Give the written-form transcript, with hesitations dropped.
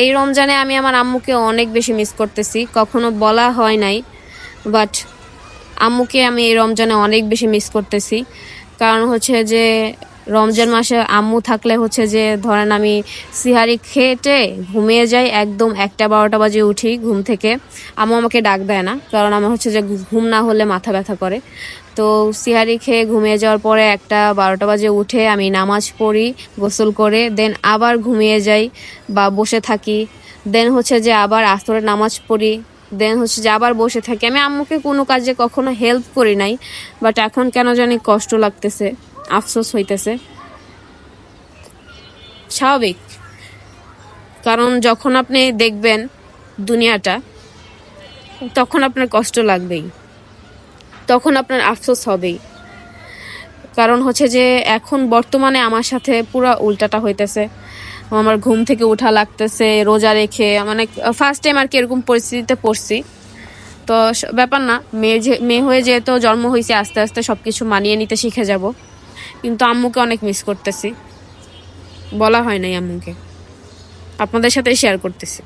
এই রমজানে আমি আমার আম্মুকে অনেক বেশি মিস করতেছি, কখনো বলা হয় নাই, বাট আম্মুকে আমি এই রমজানে অনেক বেশি মিস করতেছি। কারণ হচ্ছে যে রমজান মাসে আম্মু থাকলে হচ্ছে যে ধরেন আমি সিহারি খেটে ঘুমিয়ে যাই, একদম 1টা 12টা বাজে উঠি ঘুম থেকে। আম্মু আমাকে ডাক দেয় না, কারণ আমার হচ্ছে যে ঘুম না হলে মাথা ব্যথা করে। তো সিহারি খেয়ে ঘুমিয়ে যাওয়ার পরে 1টা 12টা বাজে উঠে আমি নামাজ পড়ি, গোসল করে দেন আবার ঘুমিয়ে যাই বা বসে থাকি। দেন হচ্ছে যে আবার আসরের নামাজ পড়ি, দেন হচ্ছে যে আবার বসে থাকি। আমি আম্মুকে কোনো কাজে কখনো হেল্প করি নাই, বাট এখন কেন জানি কষ্ট লাগতেছে, আফসোস হইতেছে। স্বাভাবিক, কারণ যখন আপনি দেখবেন দুনিয়াটা, তখন আপনার কষ্ট লাগবেই, তখন আপনার আফসোস হবেই। কারণ হচ্ছে যে এখন বর্তমানে আমার সাথে পুরো উল্টাটা হইতেছে। আমার ঘুম থেকে উঠা লাগতেছে রোজা রেখে, মানে ফার্স্ট টাইম আর কি এরকম পরিস্থিতিতে পড়ছি। তো ব্যাপার না, মেয়ে হয়ে যেহেতু জন্ম হয়েছে, আস্তে আস্তে সবকিছু মানিয়ে নিতে শিখে যাব। কিন্তু আম্মুকে অনেক মিস করতেছি, বলা হয় নাই আম্মুকে, আপনাদের সাথে শেয়ার করতেছি।